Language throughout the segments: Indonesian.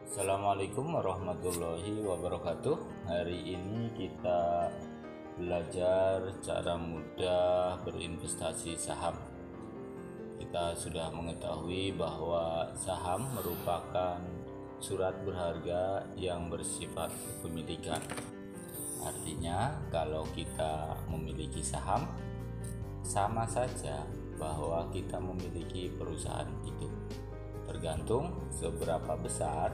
Assalamualaikum warahmatullahi wabarakatuh. Hari ini kita belajar cara mudah berinvestasi saham. Kita sudah mengetahui bahwa saham merupakan surat berharga yang bersifat kepemilikan. Artinya, kalau kita memiliki saham, sama saja bahwa kita memiliki perusahaan itu. Tergantung seberapa besar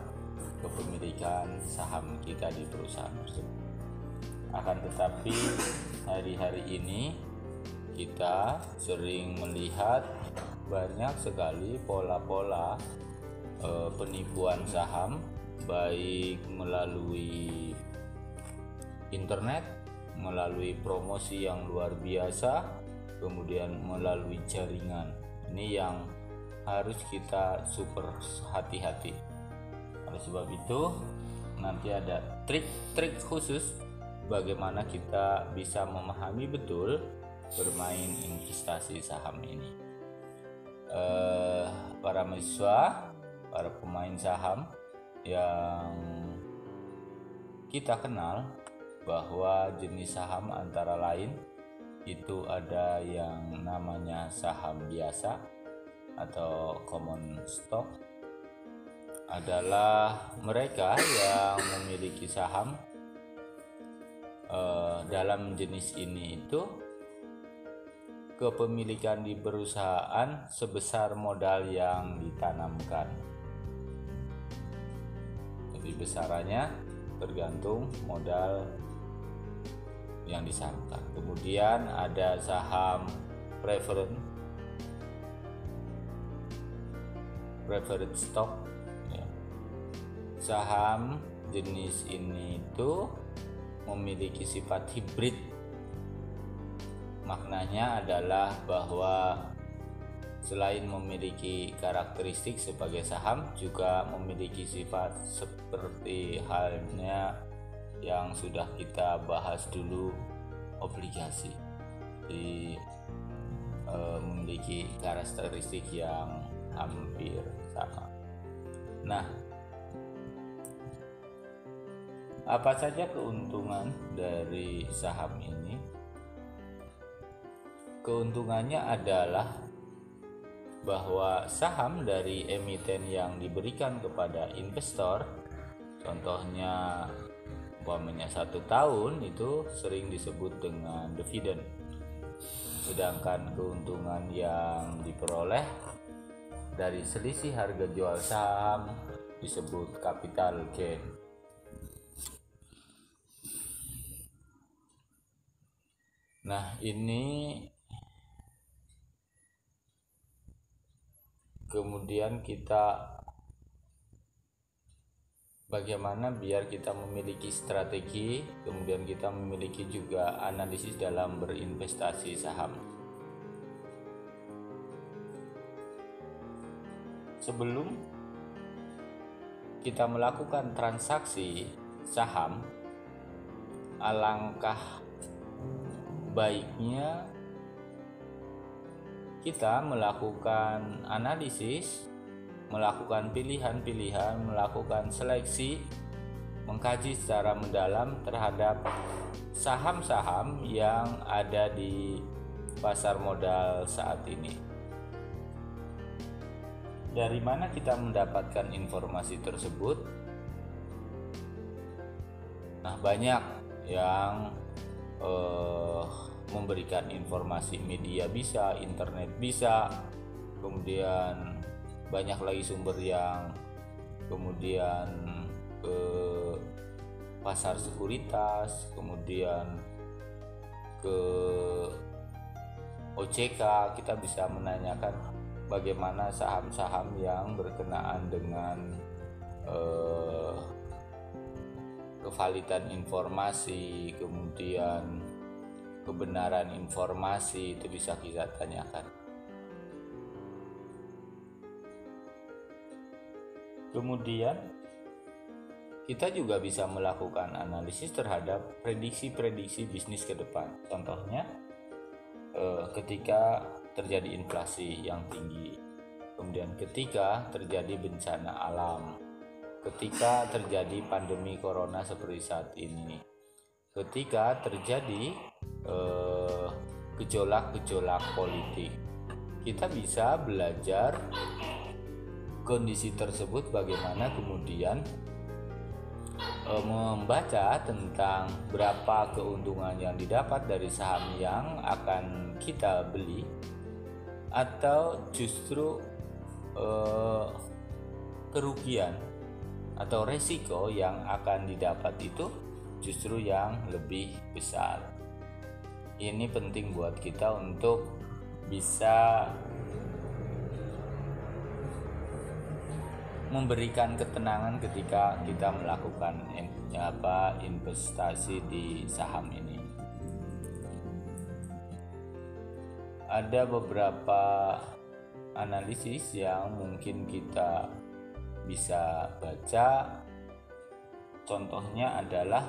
kepemilikan saham kita di perusahaan tersebut. Akan tetapi hari-hari ini kita sering melihat banyak sekali pola-pola penipuan saham, baik melalui internet, melalui promosi yang luar biasa, kemudian melalui jaringan. Ini yang harus kita super hati-hati. Oleh sebab itu, nanti ada trik-trik khusus bagaimana kita bisa memahami betul bermain investasi saham ini. Para mahasiswa, para pemain saham yang kita kenal bahwa jenis saham antara lain itu ada yang namanya saham biasa atau common stock, adalah mereka yang memiliki saham dalam jenis ini itu kepemilikan di perusahaan sebesar modal yang ditanamkan. Jadi besarannya tergantung modal yang ditanamkan. Kemudian ada saham preferred stock. Saham jenis ini itu memiliki sifat hibrid. Maknanya adalah bahwa selain memiliki karakteristik sebagai saham, juga memiliki sifat seperti halnya yang sudah kita bahas dulu, obligasi. Memiliki karakteristik yang hampir sama. Nah, apa saja keuntungan dari saham ini? Keuntungannya adalah bahwa saham dari emiten yang diberikan kepada investor, contohnya umpamanya 1 tahun, itu sering disebut dengan dividen. Sedangkan keuntungan yang diperoleh dari selisih harga jual saham disebut capital gain. Nah, ini kemudian kita bagaimana biar kita memiliki strategi, kemudian kita memiliki juga analisis dalam berinvestasi saham. Sebelum kita melakukan transaksi saham, alangkah baiknya kita melakukan analisis, melakukan pilihan-pilihan, melakukan seleksi, mengkaji secara mendalam terhadap saham-saham yang ada di pasar modal saat ini. Dari mana kita mendapatkan informasi tersebut? Nah, banyak yang memberikan informasi, media bisa, internet bisa, kemudian banyak lagi sumber yang kemudian ke pasar sekuritas, kemudian ke OJK, kita bisa menanyakan bagaimana saham-saham yang berkenaan dengan kevalidan informasi, kemudian kebenaran informasi, itu bisa kita tanyakan. Kemudian kita juga bisa melakukan analisis terhadap prediksi-prediksi bisnis ke depan. Contohnya ketika terjadi inflasi yang tinggi, kemudian ketika terjadi bencana alam, ketika terjadi pandemi corona seperti saat ini. Ketika terjadi gejolak-gejolak politik, kita bisa belajar kondisi tersebut, bagaimana kemudian membaca tentang berapa keuntungan yang didapat dari saham yang akan kita beli, atau justru kerugian atau resiko yang akan didapat itu justru yang lebih besar. Ini penting buat kita untuk bisa memberikan ketenangan ketika kita melakukan investasi di saham ini. Ada beberapa analisis yang mungkin kita bisa baca. Contohnya adalah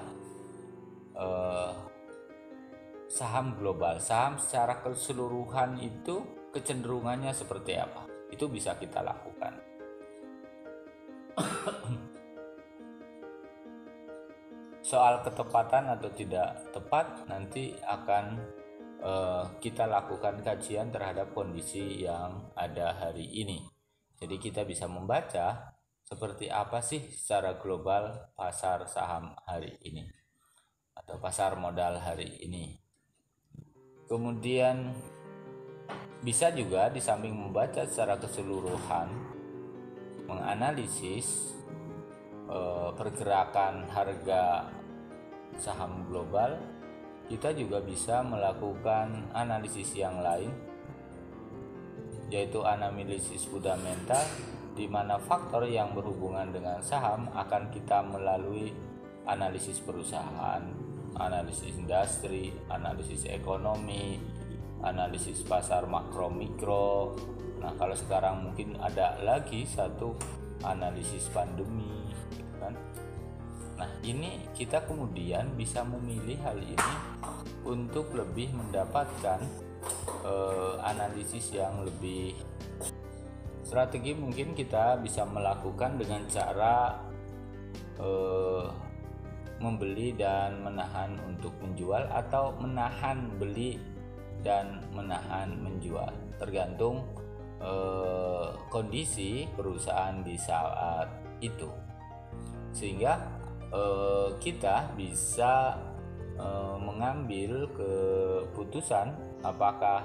saham global. Saham secara keseluruhan itu kecenderungannya seperti apa? Itu bisa kita lakukan. Soal ketepatan atau tidak tepat nanti akan kita lakukan kajian terhadap kondisi yang ada hari ini. Jadi kita bisa membaca seperti apa sih secara global pasar saham hari ini atau pasar modal hari ini. Kemudian bisa juga di samping membaca secara keseluruhan, menganalisis pergerakan harga saham global, kita juga bisa melakukan analisis yang lain, yaitu analisis fundamental, di mana faktor yang berhubungan dengan saham akan kita melalui analisis perusahaan, analisis industri, analisis ekonomi, analisis pasar makro mikro. Nah, kalau sekarang mungkin ada lagi satu analisis pandemi, kan? Nah, ini kita kemudian bisa memilih hal ini untuk lebih mendapatkan analisis yang lebih strategi. Mungkin kita bisa melakukan dengan cara membeli dan menahan untuk menjual, atau menahan beli dan menahan menjual, tergantung kondisi perusahaan di saat itu, sehingga kita bisa mengambil keputusan apakah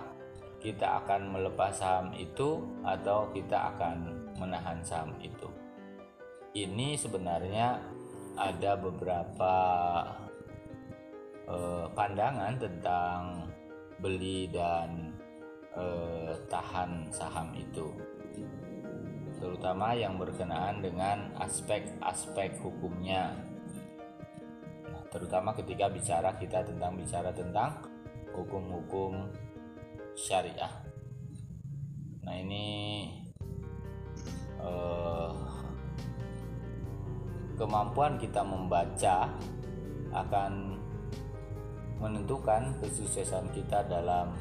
kita akan melepas saham itu atau kita akan menahan saham itu. Ini sebenarnya ada beberapa pandangan tentang beli dan tahan saham itu, terutama yang berkenaan dengan aspek-aspek hukumnya. Nah, terutama ketika kita bicara tentang hukum-hukum syariah. Nah, ini kemampuan kita membaca akan menentukan kesuksesan kita dalam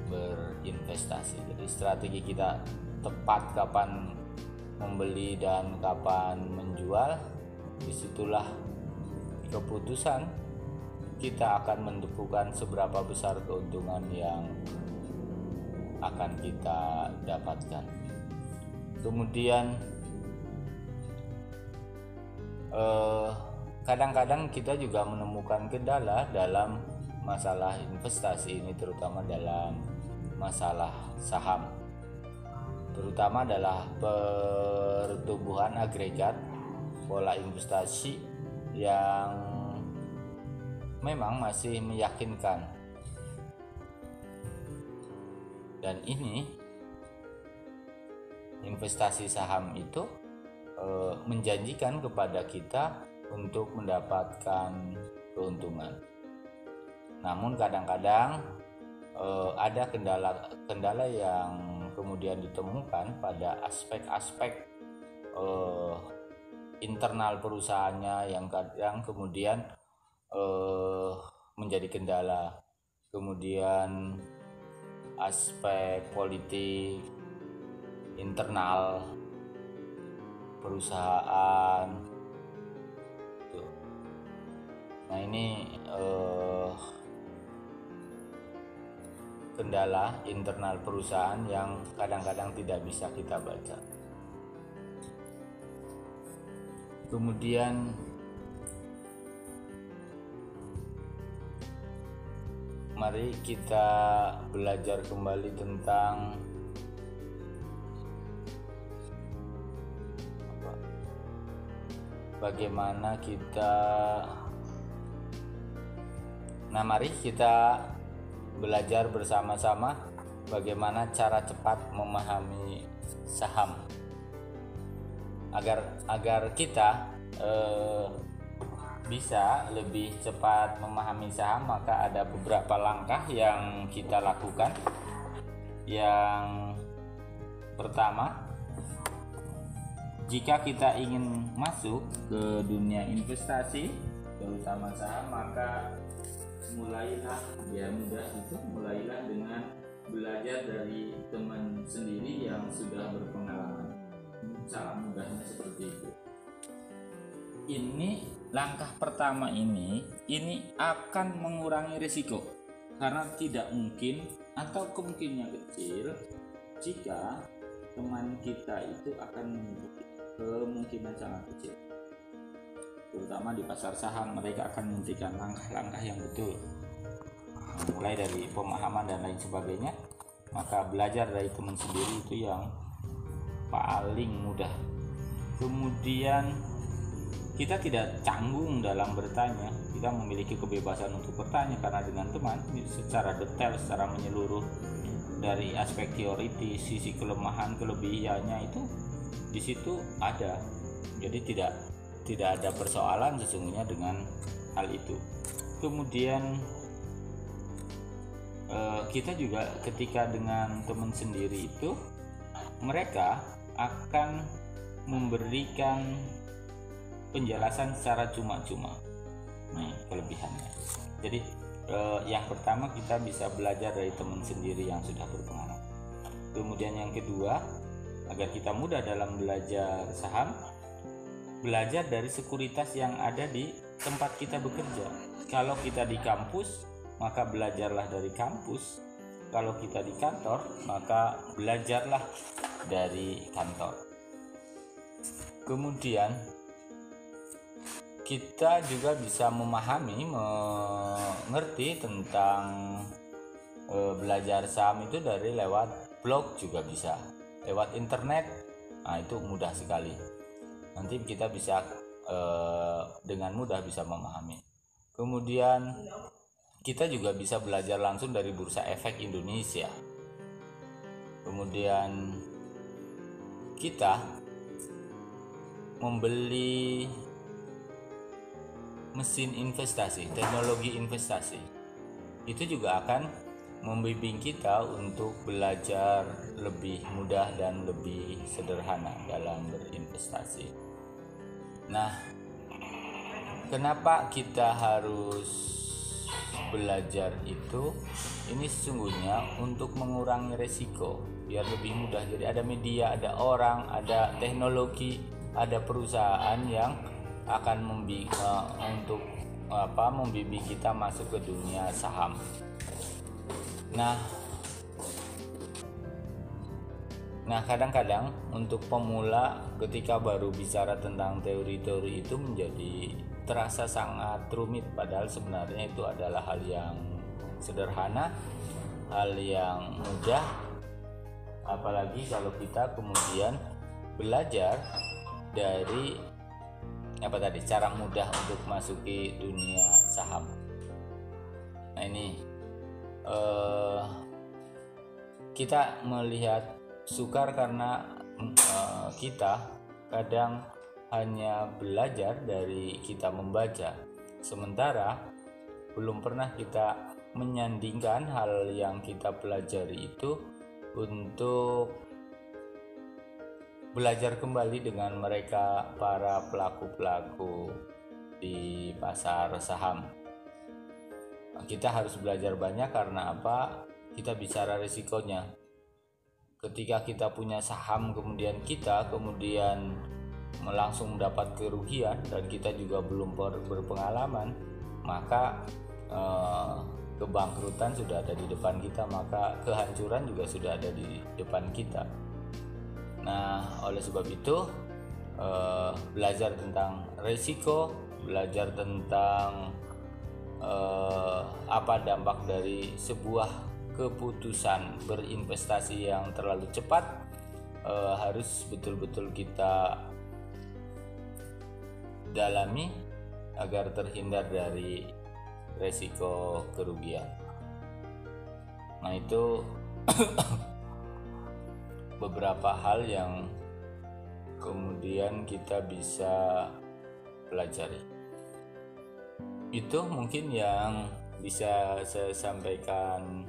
berinvestasi. Jadi strategi kita tepat kapan membeli dan kapan menjual, disitulah keputusan kita akan menentukan seberapa besar keuntungan yang akan kita dapatkan. Kemudian kadang-kadang kita juga menemukan kendala dalam masalah investasi ini, terutama dalam masalah saham, terutama adalah pertumbuhan agregat pola investasi yang memang masih meyakinkan, dan ini investasi saham itu menjanjikan kepada kita untuk mendapatkan keuntungan. Namun kadang-kadang ada kendala yang kemudian ditemukan pada aspek-aspek internal perusahaannya yang kadang kemudian menjadi kendala. Kemudian aspek politik internal perusahaan. Tuh. Nah ini kendala internal perusahaan yang kadang-kadang tidak bisa kita baca. Kemudian mari kita belajar kembali tentang bagaimana mari kita belajar bersama-sama bagaimana cara cepat memahami saham agar kita bisa lebih cepat memahami saham. Maka ada beberapa langkah yang kita lakukan. Yang pertama, jika kita ingin masuk ke dunia investasi terutama saham, maka mulailah dengan belajar dari teman sendiri yang sudah berpengalaman. Cara mudahnya seperti itu. Ini langkah pertama ini akan mengurangi risiko, karena tidak mungkin atau kemungkinannya kecil jika teman kita itu akan mengikuti. Kemungkinan sangat kecil. Terutama di pasar saham, mereka akan memberikan langkah-langkah yang betul, mulai dari pemahaman dan lain sebagainya. Maka belajar dari teman sendiri itu yang paling mudah. Kemudian kita tidak canggung dalam bertanya, kita memiliki kebebasan untuk bertanya, karena dengan teman secara detail, secara menyeluruh dari aspek teori, sisi kelemahan kelebihannya itu di situ ada. Jadi tidak ada persoalan sesungguhnya dengan hal itu. Kemudian kita juga ketika dengan teman sendiri itu, mereka akan memberikan penjelasan secara cuma-cuma. Nih kelebihannya. Jadi yang pertama, kita bisa belajar dari teman sendiri yang sudah berpengalaman. Kemudian yang kedua, agar kita mudah dalam belajar saham, belajar dari sekuritas yang ada di tempat kita bekerja. Kalau kita di kampus, maka belajarlah dari kampus. Kalau kita di kantor, maka belajarlah dari kantor. Kemudian kita juga bisa mengerti tentang belajar saham itu dari lewat blog, juga bisa lewat internet. Nah itu mudah sekali, nanti kita bisa dengan mudah bisa memahami. Kemudian kita juga bisa belajar langsung dari Bursa Efek Indonesia. Kemudian kita membeli mesin investasi, teknologi investasi, itu juga akan membimbing kita untuk belajar lebih mudah dan lebih sederhana dalam berinvestasi. Nah, kenapa kita harus belajar itu? Ini sesungguhnya untuk mengurangi resiko, biar lebih mudah. Jadi ada media, ada orang, ada teknologi, ada perusahaan yang akan membimbing kita masuk ke dunia saham. Nah kadang-kadang untuk pemula ketika baru bicara tentang teori-teori itu menjadi terasa sangat rumit, padahal sebenarnya itu adalah hal yang sederhana, hal yang mudah. Apalagi kalau kita kemudian belajar dari cara mudah untuk masuki dunia saham. Nah ini kita melihat sukar karena kita kadang hanya belajar dari kita membaca, sementara belum pernah kita menyandingkan hal yang kita pelajari itu untuk belajar kembali dengan mereka, para pelaku-pelaku di pasar saham. Kita harus belajar banyak, karena apa? Kita bicara risikonya. Ketika kita punya saham kemudian langsung mendapat kerugian dan kita juga belum berpengalaman, maka kebangkrutan sudah ada di depan kita, maka kehancuran juga sudah ada di depan kita. Nah, oleh sebab itu belajar tentang resiko, belajar tentang apa dampak dari sebuah keputusan berinvestasi yang terlalu cepat harus betul-betul kita dalami agar terhindar dari resiko kerugian. Nah, itu beberapa hal yang kemudian kita bisa pelajari. Itu mungkin yang bisa saya sampaikan.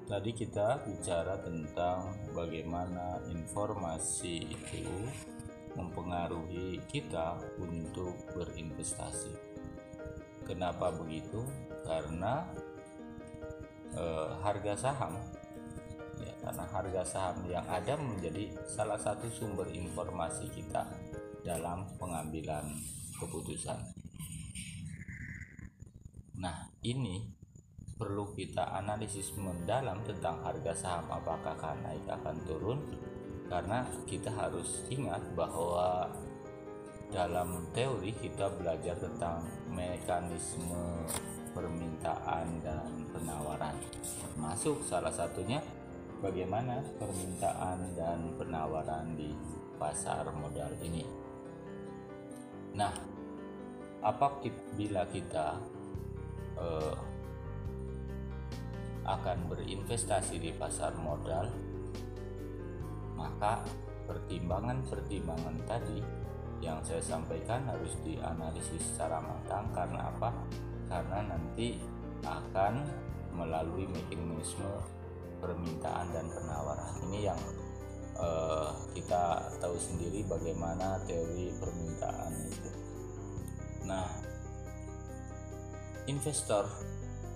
Tadi kita bicara tentang bagaimana informasi itu mempengaruhi kita untuk berinvestasi. Kenapa begitu? Karena harga saham, ya, karena harga saham yang ada menjadi salah satu sumber informasi kita dalam pengambilan keputusan. Nah, ini perlu kita analisis mendalam tentang harga saham, apakah akan naik akan turun, karena kita harus ingat bahwa dalam teori kita belajar tentang mekanisme permintaan dan penawaran, termasuk salah satunya bagaimana permintaan dan penawaran di pasar modal ini. Nah, apabila kita akan berinvestasi di pasar modal, maka pertimbangan-pertimbangan tadi yang saya sampaikan harus dianalisis secara matang. Karena apa? Karena nanti akan melalui mekanisme permintaan dan penawaran. Ini yang kita tahu sendiri bagaimana teori permintaan itu. Nah, investor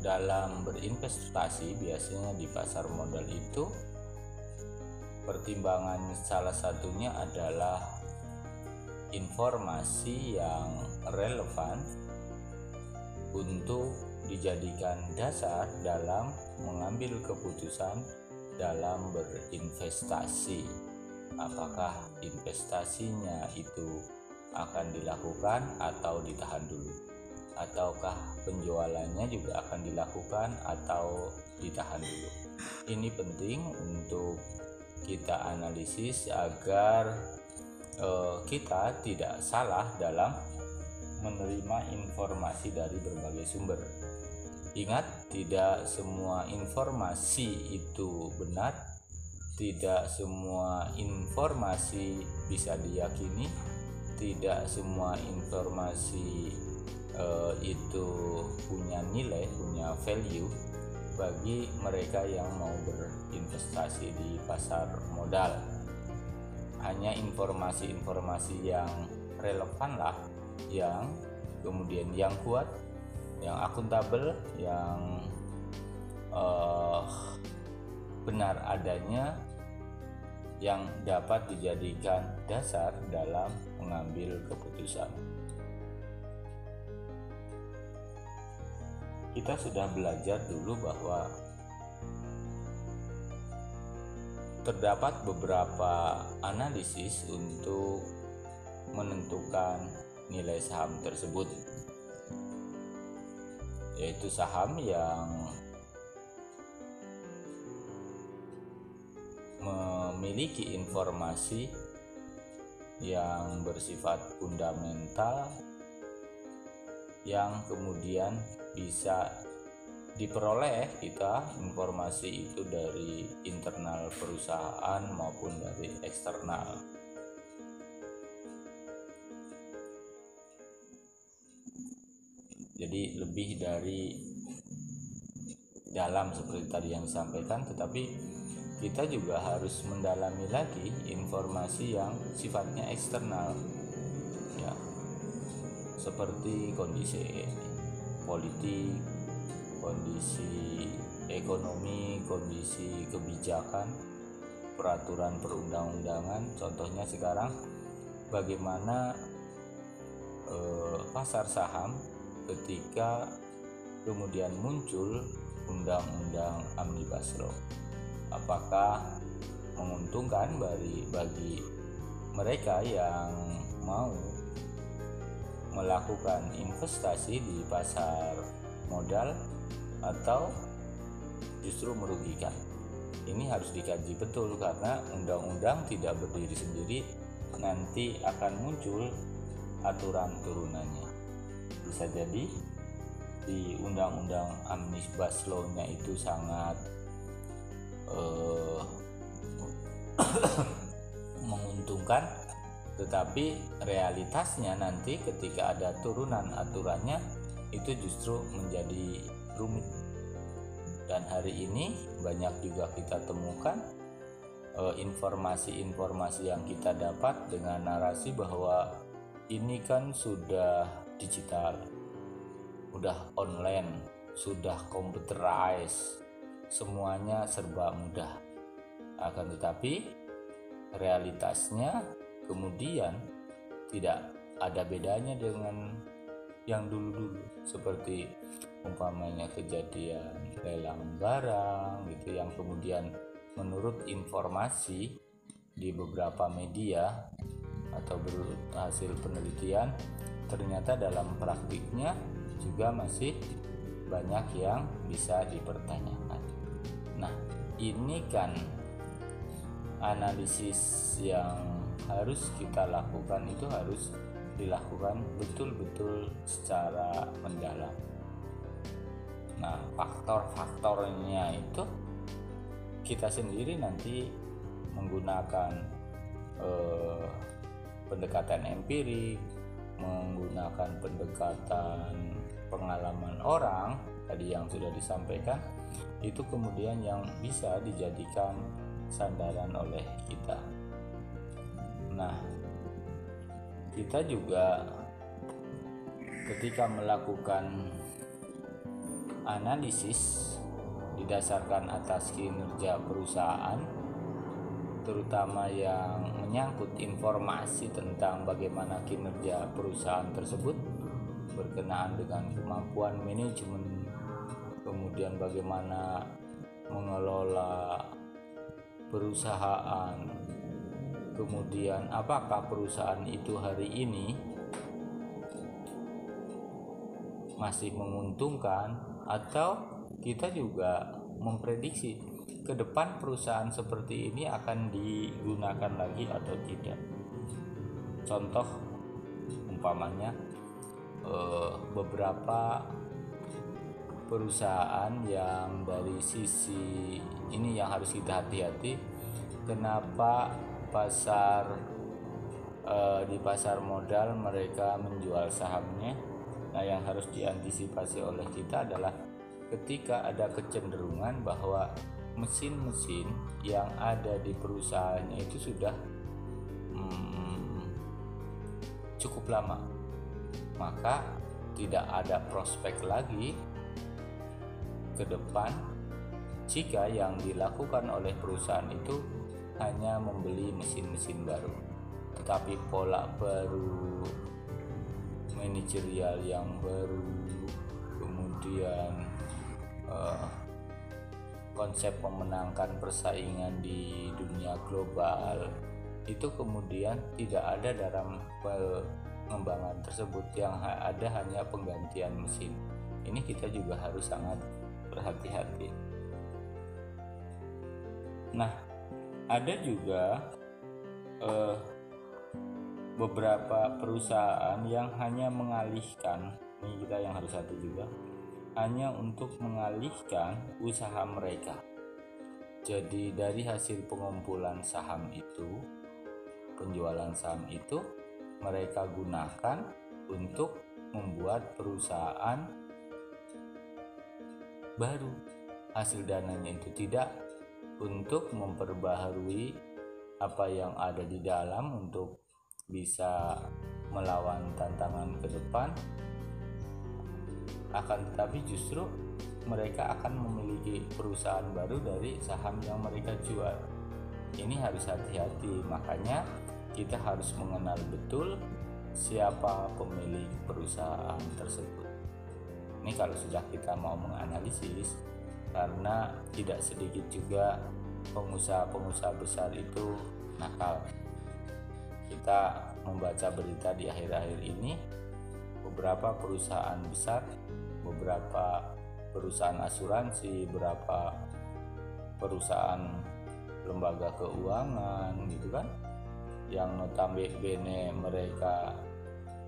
dalam berinvestasi biasanya di pasar modal itu pertimbangan salah satunya adalah informasi yang relevan untuk dijadikan dasar dalam mengambil keputusan dalam berinvestasi. Apakah investasinya itu akan dilakukan atau ditahan dulu, ataukah penjualannya juga akan dilakukan atau ditahan dulu. Ini penting untuk kita analisis agar kita tidak salah dalam menerima informasi dari berbagai sumber. Ingat, tidak semua informasi itu benar, tidak semua informasi bisa diyakini, tidak semua informasi itu punya nilai, punya value bagi mereka yang mau berinvestasi di pasar modal. Hanya informasi-informasi yang relevan lah, yang kemudian yang kuat, yang akuntabel, yang benar adanya, yang dapat dijadikan dasar dalam mengambil keputusan. Kita sudah belajar dulu bahwa terdapat beberapa analisis untuk menentukan nilai saham tersebut, yaitu saham yang memiliki informasi yang bersifat fundamental, yang kemudian bisa diperoleh kita informasi itu dari internal perusahaan maupun dari eksternal. Jadi lebih dari dalam seperti tadi yang disampaikan, tetapi kita juga harus mendalami lagi informasi yang sifatnya eksternal, ya, seperti kondisi politik, kondisi ekonomi, kondisi kebijakan, peraturan perundang-undangan. Contohnya sekarang bagaimana pasar saham ketika kemudian muncul undang-undang Omnibus Law. Apakah menguntungkan bagi mereka yang mau melakukan investasi di pasar modal atau justru merugikan? Ini harus dikaji betul, karena undang-undang tidak berdiri sendiri, nanti akan muncul aturan turunannya. Bisa jadi di undang-undang Omnibus Law-nya itu sangat menguntungkan, tetapi realitasnya nanti ketika ada turunan aturannya itu justru menjadi rumit. Dan hari ini banyak juga kita temukan informasi-informasi yang kita dapat dengan narasi bahwa ini kan sudah digital, udah online, sudah computerized, semuanya serba mudah. Akan tetapi realitasnya kemudian tidak ada bedanya dengan yang dulu-dulu, seperti umpamanya kejadian lelang barang gitu, yang kemudian menurut informasi di beberapa media atau hasil penelitian, ternyata dalam praktiknya juga masih banyak yang bisa dipertanyakan. Nah, ini kan analisis yang harus kita lakukan, itu harus dilakukan betul-betul secara mendalam. Nah, faktor-faktornya itu kita sendiri nanti menggunakan pendekatan empirik, menggunakan pendekatan pengalaman orang tadi yang sudah disampaikan, itu kemudian yang bisa dijadikan sandaran oleh kita. Nah, kita juga ketika melakukan analisis didasarkan atas kinerja perusahaan, terutama yang menyangkut informasi tentang bagaimana kinerja perusahaan tersebut berkenaan dengan kemampuan manajemen, kemudian bagaimana mengelola perusahaan, kemudian apakah perusahaan itu hari ini masih menguntungkan, atau kita juga memprediksi ke depan perusahaan seperti ini akan digunakan lagi atau tidak. Contoh umpamanya beberapa perusahaan yang dari sisi ini yang harus kita hati-hati, kenapa di pasar modal mereka menjual sahamnya. Nah, yang harus diantisipasi oleh kita adalah ketika ada kecenderungan bahwa mesin-mesin yang ada di perusahaannya itu sudah cukup lama, maka tidak ada prospek lagi ke depan jika yang dilakukan oleh perusahaan itu hanya membeli mesin-mesin baru, tetapi pola baru, manajerial yang baru, kemudian konsep memenangkan persaingan di dunia global itu kemudian tidak ada dalam pengembangan tersebut, yang ada hanya penggantian mesin. Ini kita juga harus sangat berhati-hati. Nah, ada juga beberapa perusahaan yang hanya mengalihkan, ini kita yang harus hati juga, hanya untuk mengalihkan usaha mereka. Jadi dari hasil pengumpulan saham itu, penjualan saham itu mereka gunakan untuk membuat perusahaan baru. Hasil dananya itu tidak untuk memperbaharui apa yang ada di dalam untuk bisa melawan tantangan ke depan, akan tetapi justru mereka akan memiliki perusahaan baru dari saham yang mereka jual. ini harus hati-hati. Makanya kita harus mengenal betul siapa pemilik perusahaan tersebut. Ini kalau sudah kita mau menganalisis, karena tidak sedikit juga pengusaha-pengusaha besar itu nakal. Kita membaca berita di akhir-akhir ini, beberapa perusahaan besar, beberapa perusahaan asuransi, beberapa perusahaan lembaga keuangan gitu kan, yang notabene mereka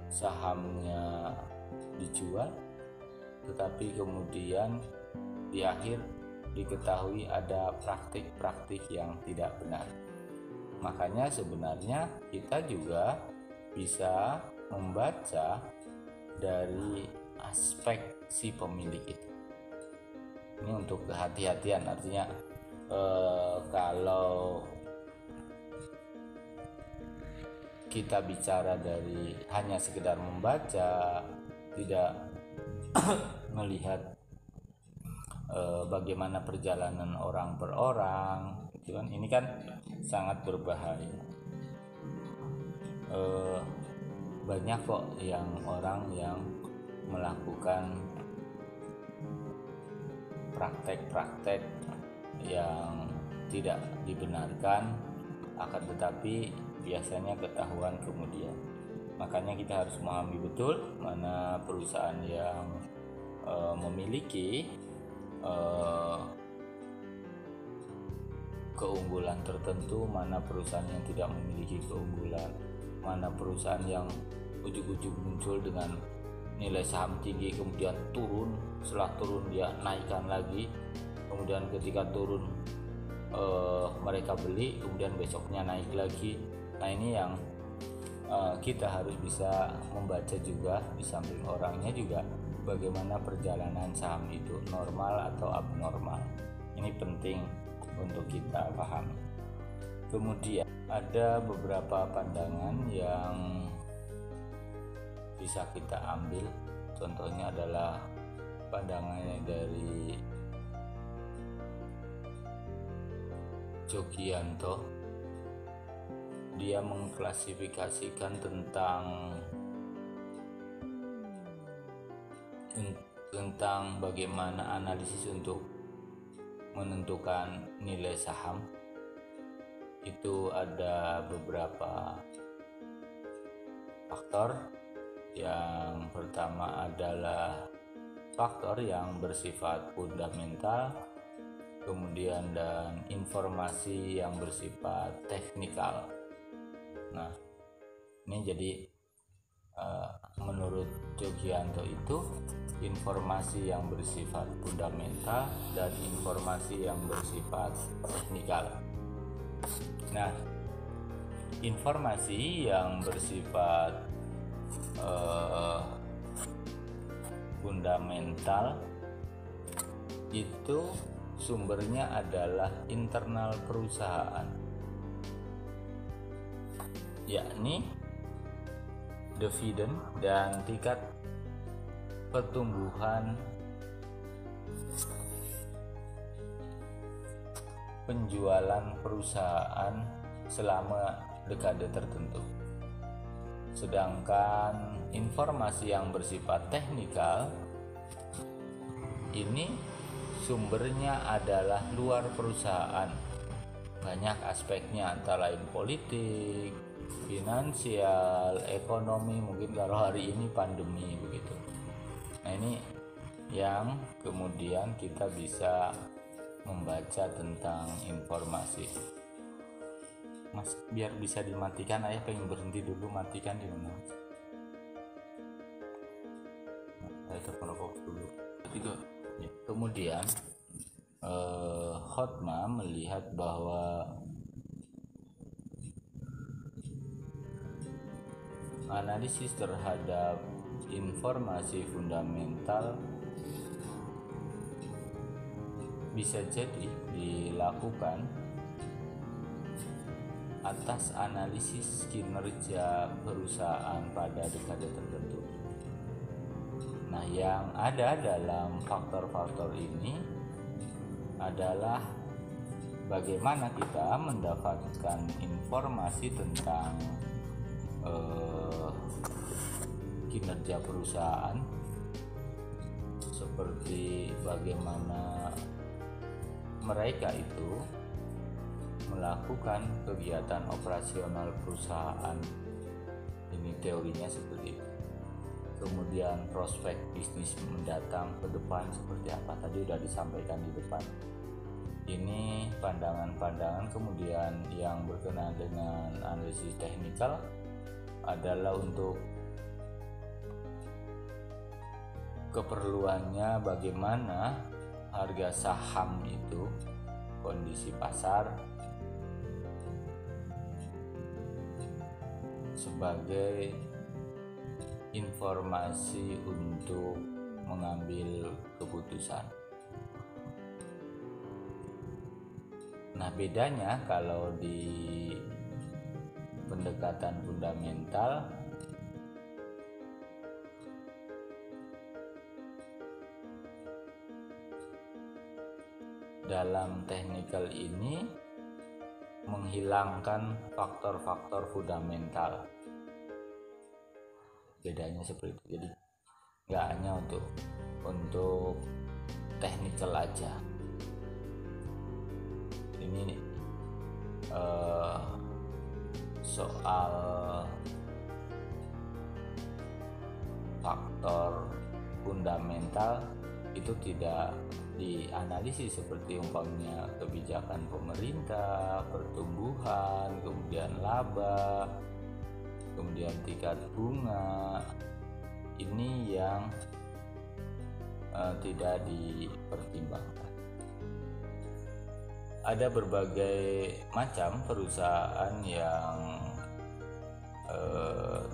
sahamnya dijual, tetapi kemudian di akhir diketahui ada praktik-praktik yang tidak benar. Makanya sebenarnya kita juga bisa membaca dari aspek si pemilik itu. Ini untuk kehati-hatian, artinya kalau kita bicara dari hanya sekedar membaca, tidak melihat bagaimana perjalanan orang per orang, gitu kan, ini kan sangat berbahaya. Banyak kok yang orang yang melakukan praktek-praktek yang tidak dibenarkan, akan tetapi biasanya ketahuan kemudian. Makanya kita harus memahami betul mana perusahaan yang memiliki keunggulan tertentu, mana perusahaan yang tidak memiliki keunggulan, mana perusahaan yang ujug-ujug muncul dengan nilai saham tinggi kemudian turun, setelah turun dia naikkan lagi, kemudian ketika turun mereka beli, kemudian besoknya naik lagi. Nah ini yang kita harus bisa membaca juga, di samping orangnya juga bagaimana perjalanan saham itu, normal atau abnormal. Ini penting untuk kita pahami. Kemudian ada beberapa pandangan yang bisa kita ambil. Contohnya adalah pandangannya dari Jogianto. Dia mengklasifikasikan tentang bagaimana analisis untuk menentukan nilai saham. Itu ada beberapa faktor. Yang pertama adalah faktor yang bersifat fundamental, kemudian dan informasi yang bersifat teknikal. Nah, ini jadi menurut Jogianto itu informasi yang bersifat fundamental dan informasi yang bersifat teknikal. Nah, informasi yang bersifat fundamental itu sumbernya adalah internal perusahaan, yakni dividen dan tingkat pertumbuhan penjualan perusahaan selama dekade tertentu. Sedangkan informasi yang bersifat teknikal ini sumbernya adalah luar perusahaan. Banyak aspeknya, antara lain politik, finansial, ekonomi, mungkin kalau hari ini pandemi begitu. Nah ini yang kemudian kita bisa membaca tentang informasi. Mas, biar bisa dimatikan, ayah pengen berhenti dulu, matikan di mana? Saya telepon dulu. Ya. Kemudian Hotma melihat bahwa analisis terhadap informasi fundamental bisa jadi dilakukan atas analisis kinerja perusahaan pada dekade tertentu. Nah, yang ada dalam faktor-faktor ini adalah bagaimana kita mendapatkan informasi tentang kinerja perusahaan, seperti bagaimana mereka itu melakukan kegiatan operasional perusahaan. Ini teorinya seperti itu. Kemudian prospek bisnis mendatang ke depan seperti apa, tadi sudah disampaikan di depan. Ini pandangan-pandangan. Kemudian yang berkenaan dengan analisis teknikal adalah untuk keperluannya bagaimana harga saham itu, kondisi pasar, sebagai informasi untuk mengambil keputusan. Nah, bedanya kalau di pendekatan fundamental, dalam technical ini menghilangkan faktor-faktor fundamental. Bedanya seperti itu. Jadi nggak hanya untuk technical aja. Ini soal faktor fundamental itu tidak dianalisis seperti umpamanya kebijakan pemerintah, pertumbuhan, kemudian laba, kemudian tingkat bunga. Ini yang tidak dipertimbangkan. Ada berbagai macam perusahaan yang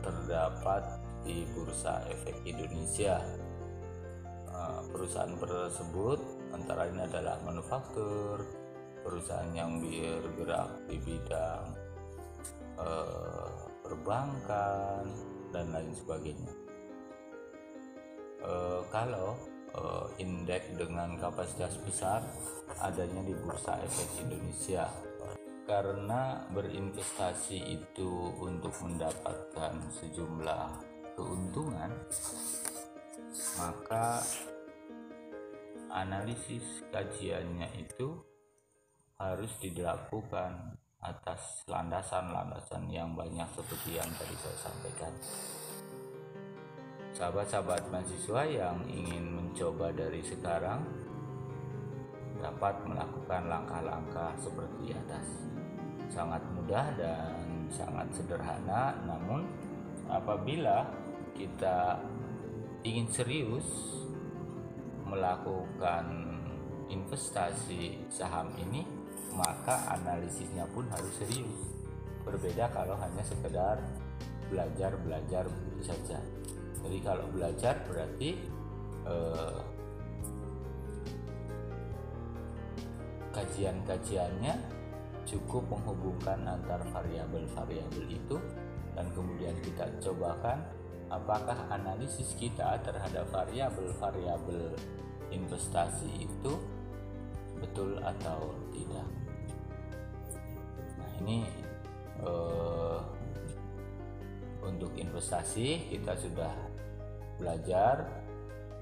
terdapat di Bursa Efek Indonesia. Perusahaan tersebut antara lain adalah manufaktur, perusahaan yang bergerak di bidang perbankan dan lain sebagainya. Kalau indeks dengan kapasitas besar adanya di Bursa Efek Indonesia. Karena berinvestasi itu untuk mendapatkan sejumlah keuntungan, maka analisis kajiannya itu harus dilakukan atas landasan-landasan yang banyak seperti yang tadi saya sampaikan. Sahabat-sahabat mahasiswa yang ingin mencoba dari sekarang dapat melakukan langkah-langkah seperti di atas. Sangat mudah dan sangat sederhana, namun apabila kita ingin serius melakukan investasi saham ini, maka analisisnya pun harus serius. Berbeda kalau hanya sekedar belajar begitu saja. Jadi kalau belajar berarti kajian-kajiannya cukup menghubungkan antar variabel-variabel itu, dan kemudian kita cobakan apakah analisis kita terhadap variabel-variabel investasi itu betul atau tidak. Nah, ini untuk investasi kita sudah belajar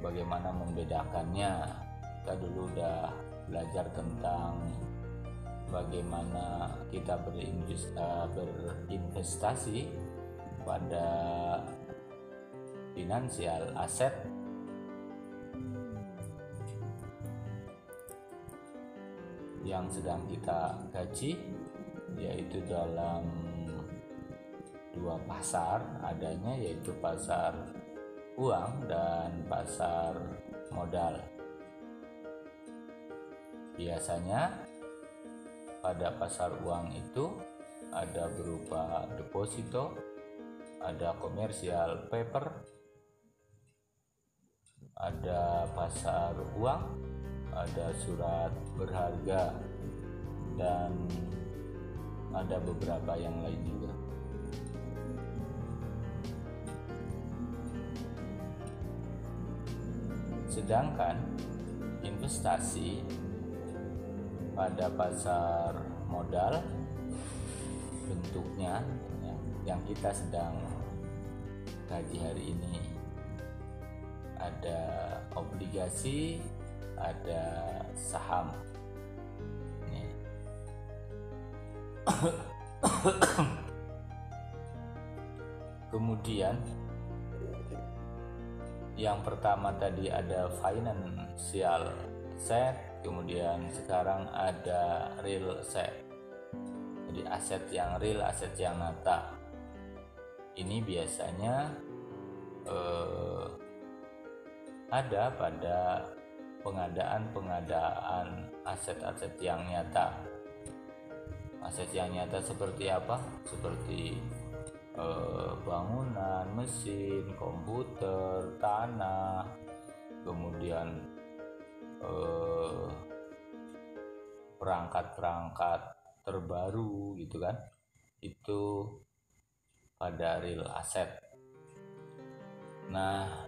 bagaimana membedakannya. Kita dulu udah belajar tentang bagaimana kita berinvestasi pada finansial aset, yang sedang kita kaji yaitu dalam dua pasar adanya, yaitu pasar uang dan pasar modal. Biasanya pada pasar uang itu ada berupa deposito, ada commercial paper, ada pasar uang, ada surat berharga, dan ada beberapa yang lain juga. Sedangkan investasi pada pasar modal bentuknya yang kita sedang kaji hari ini. Ada obligasi, ada saham. Nih. Kemudian yang pertama tadi ada financial asset, kemudian sekarang ada real asset. Jadi aset yang real, aset yang nyata. Ini biasanya ada pada pengadaan aset-aset yang nyata. Aset yang nyata seperti apa? Seperti bangunan, mesin, komputer, tanah, kemudian perangkat-perangkat terbaru gitu kan. Itu pada real asset. Nah,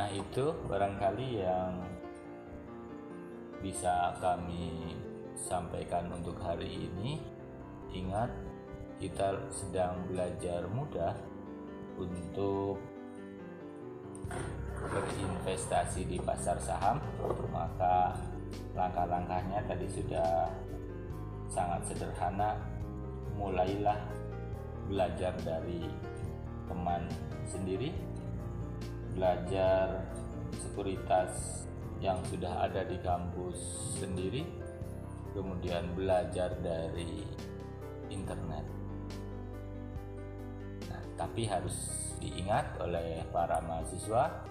itu barangkali yang bisa kami sampaikan untuk hari ini. Ingat, kita sedang belajar mudah untuk berinvestasi di pasar saham, maka langkah-langkahnya tadi sudah sangat sederhana. Mulailah belajar dari teman sendiri, belajar sekuritas yang sudah ada di kampus sendiri, kemudian belajar dari internet. Nah, tapi harus diingat oleh para mahasiswa,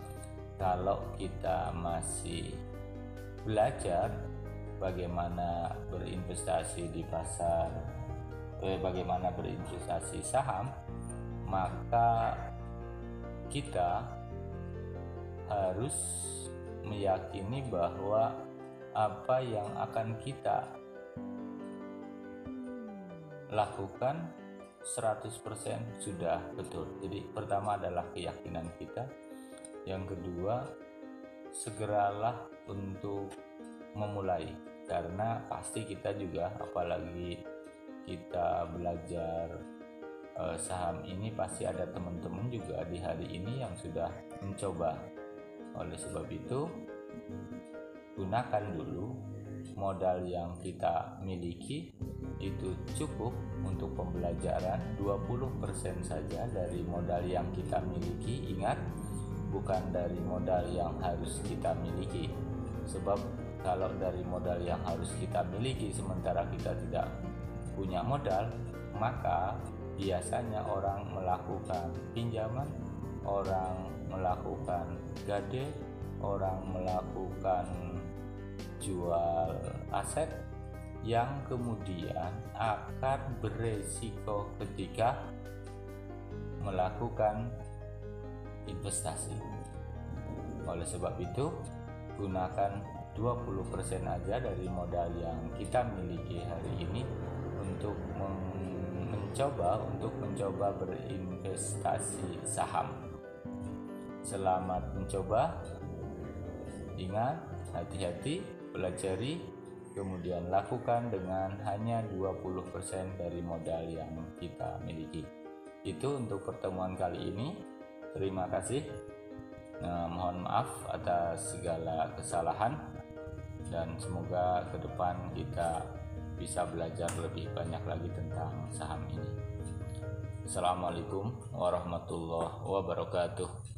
kalau kita masih belajar bagaimana berinvestasi di pasar, bagaimana berinvestasi saham, maka kita harus meyakini bahwa apa yang akan kita lakukan 100% sudah betul. Jadi pertama adalah keyakinan kita. Yang kedua, segeralah untuk memulai, karena pasti kita juga, apalagi kita belajar saham ini, pasti ada teman-teman juga di hari ini yang sudah mencoba. Oleh sebab itu, gunakan dulu modal yang kita miliki. Itu cukup untuk pembelajaran, 20% saja dari modal yang kita miliki. Ingat, bukan dari modal yang harus kita miliki. Sebab kalau dari modal yang harus kita miliki sementara kita tidak punya modal, maka biasanya orang melakukan pinjaman, orang melakukan gade, orang melakukan jual aset yang kemudian akan beresiko ketika melakukan investasi. Oleh sebab itu, gunakan 20% aja dari modal yang kita miliki hari ini untuk mencoba berinvestasi saham. Selamat mencoba. Ingat, hati-hati, pelajari, kemudian lakukan dengan hanya 20% dari modal yang kita miliki. Itu untuk pertemuan kali ini. Terima kasih. Mohon maaf atas segala kesalahan, dan semoga ke depan kita bisa belajar lebih banyak lagi tentang saham ini. Assalamualaikum warahmatullahi wabarakatuh.